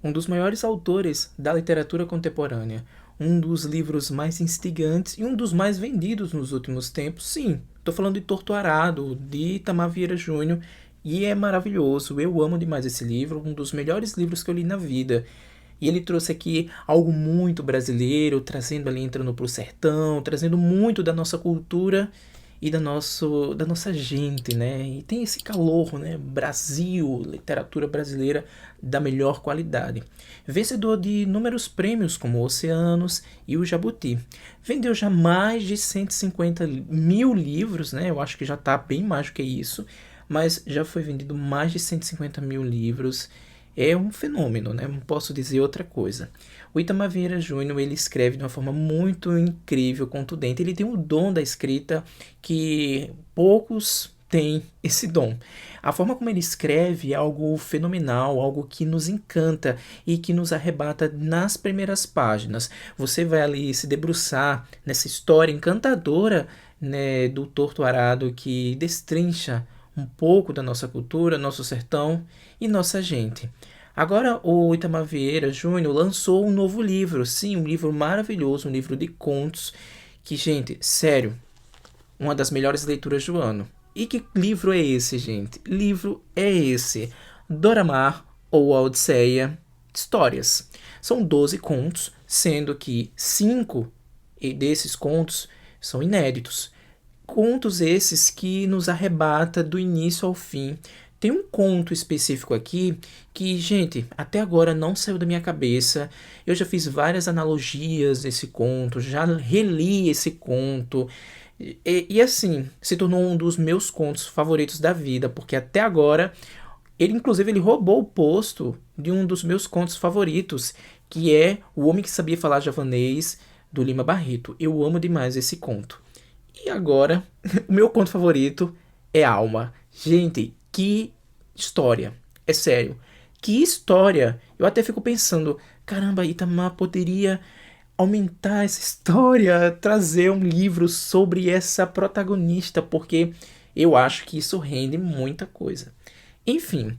Um dos maiores autores da literatura contemporânea, um dos livros mais instigantes e um dos mais vendidos nos últimos tempos. Sim, estou falando de Torto Arado, de Itamar Vieira Júnior, e é maravilhoso. Eu amo demais esse livro, um dos melhores livros que eu li na vida. E ele trouxe aqui algo muito brasileiro, trazendo ali, entrando pro sertão, trazendo muito da nossa cultura e da nossa gente, né? E tem esse calor, né? Brasil, literatura brasileira da melhor qualidade. Vencedor de inúmeros prêmios como Oceanos e o Jabuti. Vendeu já mais de 150 mil livros, né? Eu acho que já está bem mais do que isso, mas já foi vendido mais de 150 mil livros. É um fenômeno, né? Não posso dizer outra coisa. O Itamar Vieira Júnior, ele escreve de uma forma muito incrível, contundente. Ele tem um dom da escrita que poucos têm esse dom. A forma como ele escreve é algo fenomenal, algo que nos encanta e que nos arrebata nas primeiras páginas. Você vai ali se debruçar nessa história encantadora, né, do Torto Arado que destrincha um pouco da nossa cultura, nosso sertão e nossa gente. Agora o Itamar Vieira Júnior lançou um novo livro, sim, um livro maravilhoso, um livro de contos que, gente, sério, uma das melhores leituras do ano. E que livro é esse, gente? Livro é esse: Doramar ou a Odisseia Histórias. São 12 contos, sendo que 5 desses contos são inéditos. Contos esses que nos arrebata do início ao fim. Tem um conto específico aqui que, gente, até agora não saiu da minha cabeça. Eu já fiz várias analogias desse conto, já reli esse conto. E assim, se tornou um dos meus contos favoritos da vida, porque até agora ele roubou o posto de um dos meus contos favoritos, que é O Homem que Sabia Falar Javanês, do Lima Barreto. Eu amo demais esse conto. E agora, o meu conto favorito é Alma. Gente, que história. É sério. Que história. Eu até fico pensando, caramba, Itamar poderia aumentar essa história, trazer um livro sobre essa protagonista, porque eu acho que isso rende muita coisa. Enfim,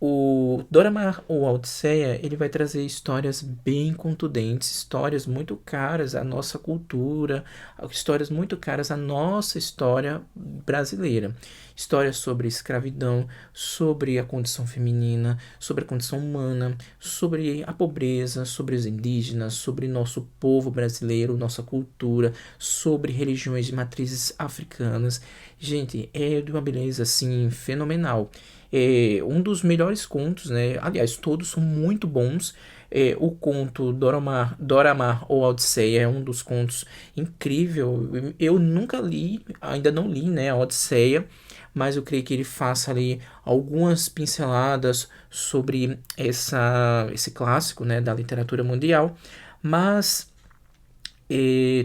o Doramar ou a Odisseia, ele vai trazer histórias bem contundentes, histórias muito caras à nossa cultura, histórias muito caras à nossa história brasileira. Histórias sobre escravidão, sobre a condição feminina, sobre a condição humana, sobre a pobreza, sobre os indígenas, sobre nosso povo brasileiro, nossa cultura, sobre religiões de matrizes africanas. Gente, é de uma beleza assim fenomenal. É um dos melhores contos, né? Aliás, todos são muito bons. O conto Doramar ou Odisseia é um dos contos incrível. Eu nunca li, ainda não li, né, a Odisseia, mas eu creio que ele faça ali algumas pinceladas sobre esse clássico, né, da literatura mundial. Mas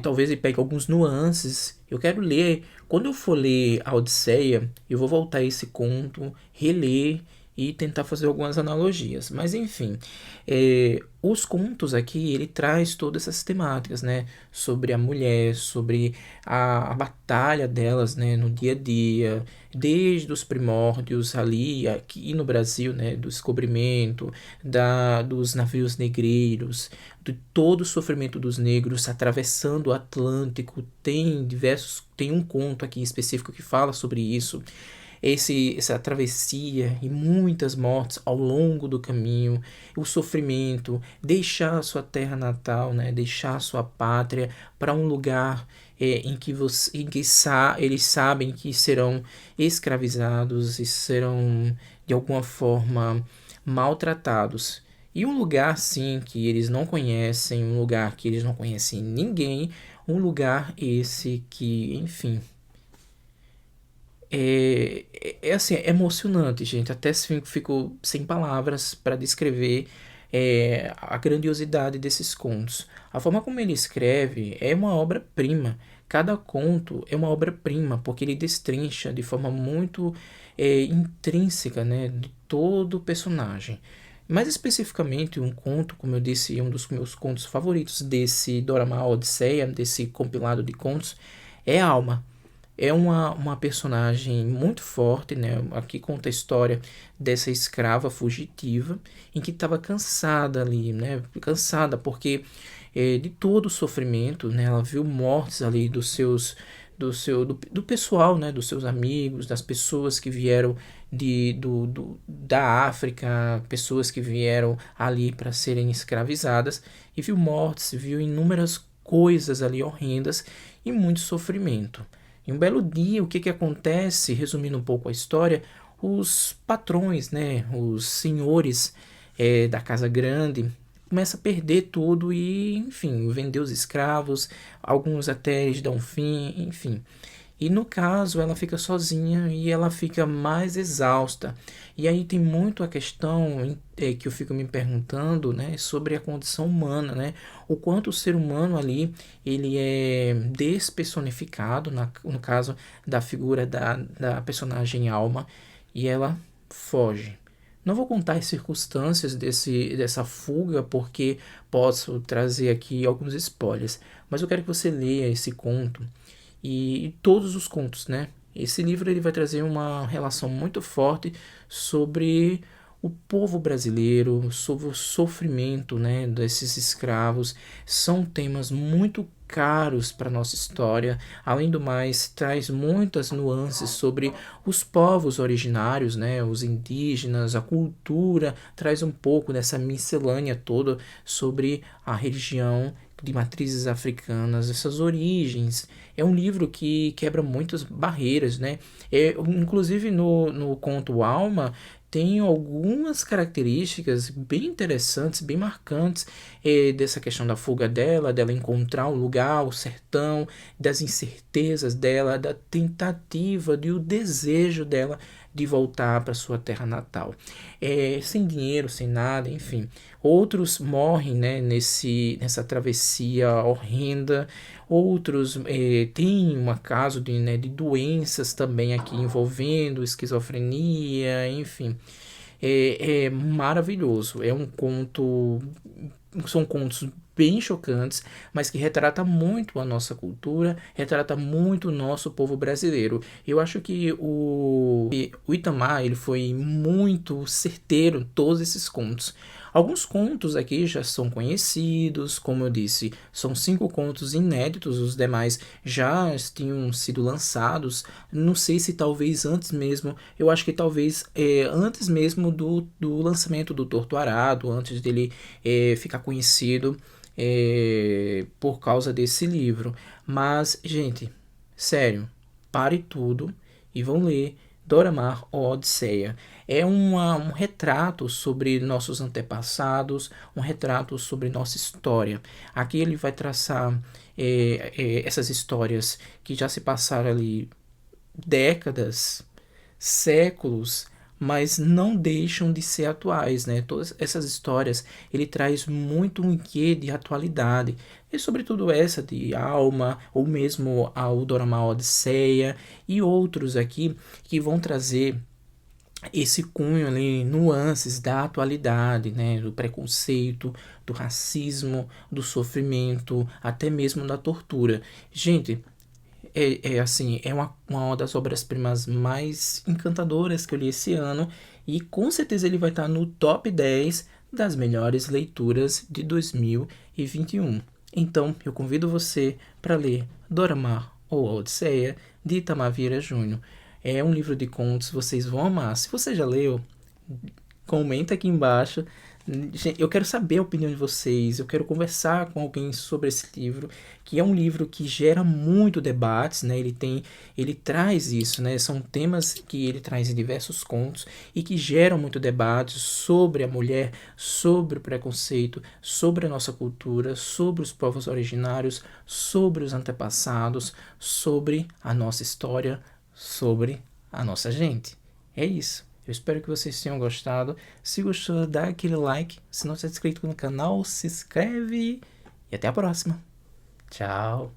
talvez ele pegue alguns nuances. Eu quero ler. Quando eu for ler a Odisseia, eu vou voltar a esse conto, reler e tentar fazer algumas analogias. Mas enfim, os contos aqui ele traz todas essas temáticas, né? Sobre a mulher, sobre a batalha delas, né? No dia a dia, desde os primórdios ali, aqui no Brasil, né? Do descobrimento, dos navios negreiros, de todo o sofrimento dos negros atravessando o Atlântico. Tem um conto aqui específico que fala sobre isso. Essa travessia e muitas mortes ao longo do caminho, o sofrimento, deixar a sua terra natal, né, deixar a sua pátria para um lugar eles sabem que serão escravizados e serão de alguma forma maltratados. E um lugar sim que eles não conhecem, um lugar que eles não conhecem ninguém, um lugar esse que, enfim, assim, é emocionante, gente. Até fico sem palavras para descrever a grandiosidade desses contos. A forma como ele escreve é uma obra-prima. Cada conto é uma obra-prima, porque ele destrincha de forma muito intrínseca, né, de todo o personagem. Mais especificamente, um conto, como eu disse, um dos meus contos favoritos desse Dorama Odisseia, desse compilado de contos, é Alma. É uma personagem muito forte, né? Aqui conta a história dessa escrava fugitiva em que estava cansada ali, né? Cansada porque de todo o sofrimento, né? Ela viu mortes ali do pessoal, né? Dos seus amigos, das pessoas que vieram da África, pessoas que vieram ali para serem escravizadas e viu mortes, viu inúmeras coisas ali horrendas e muito sofrimento. Em um belo dia, o que que acontece? Resumindo um pouco a história, os patrões, né, os senhores da casa grande, começam a perder tudo e, enfim, vender os escravos, alguns até eles dão fim, enfim. E no caso, ela fica sozinha e ela fica mais exausta. E aí tem muito a questão que eu fico me perguntando, né, sobre a condição humana, né? O quanto o ser humano ali, ele é despersonificado, no caso da figura da personagem Alma, e ela foge. Não vou contar as circunstâncias dessa fuga, porque posso trazer aqui alguns spoilers, mas eu quero que você leia esse conto e todos os contos, né? Esse livro ele vai trazer uma relação muito forte sobre o povo brasileiro, sobre o sofrimento, né, desses escravos. São temas muito caros para nossa história. Além do mais, traz muitas nuances sobre os povos originários, né, os indígenas, a cultura, traz um pouco dessa miscelânea toda sobre a religião de matrizes africanas, essas origens. É um livro que quebra muitas barreiras, né? Inclusive no conto Alma tem algumas características bem interessantes, bem marcantes dessa questão da fuga dela encontrar um lugar, o sertão, das incertezas dela, da tentativa e o desejo dela de voltar para sua terra natal. Sem dinheiro, sem nada, enfim. Outros morrem, né, nessa travessia horrenda. Outros têm um caso de doenças também aqui envolvendo esquizofrenia, enfim. É maravilhoso. São contos bem chocantes, mas que retrata muito a nossa cultura, retrata muito o nosso povo brasileiro. Eu acho que o Itamar ele foi muito certeiro em todos esses contos. Alguns contos aqui já são conhecidos, como eu disse, são 5 contos inéditos, os demais já tinham sido lançados. Não sei se talvez antes mesmo, eu acho que talvez antes mesmo do lançamento do Torto Arado, antes dele ficar conhecido por causa desse livro. Mas, gente, sério, pare tudo e vão ler Dora Maar ou Odisseia. É um retrato sobre nossos antepassados, um retrato sobre nossa história. Aqui ele vai traçar essas histórias que já se passaram ali décadas, séculos, mas não deixam de ser atuais, né? Todas essas histórias ele traz muito um quê de atualidade, e sobretudo essa de Alma, ou mesmo a O Dorama Odisseia, e outros aqui que vão trazer esse cunho ali, nuances da atualidade, né, do preconceito, do racismo, do sofrimento, até mesmo da tortura. Gente, assim, é uma das obras-primas mais encantadoras que eu li esse ano e com certeza ele vai estar no top 10 das melhores leituras de 2021. Então, eu convido você para ler Dora Maar ou A Odisseia, de Itamar Vieira Júnior. É um livro de contos, vocês vão amar. Se você já leu, comenta aqui embaixo. Gente, eu quero saber a opinião de vocês, eu quero conversar com alguém sobre esse livro, que é um livro que gera muito debates, né? Ele traz isso, né? São temas que ele traz em diversos contos e que geram muito debate sobre a mulher, sobre o preconceito, sobre a nossa cultura, sobre os povos originários, sobre os antepassados, sobre a nossa história, sobre a nossa gente. É isso. Eu espero que vocês tenham gostado. Se gostou, dá aquele like. Se não está inscrito no canal, se inscreve. E até a próxima. Tchau.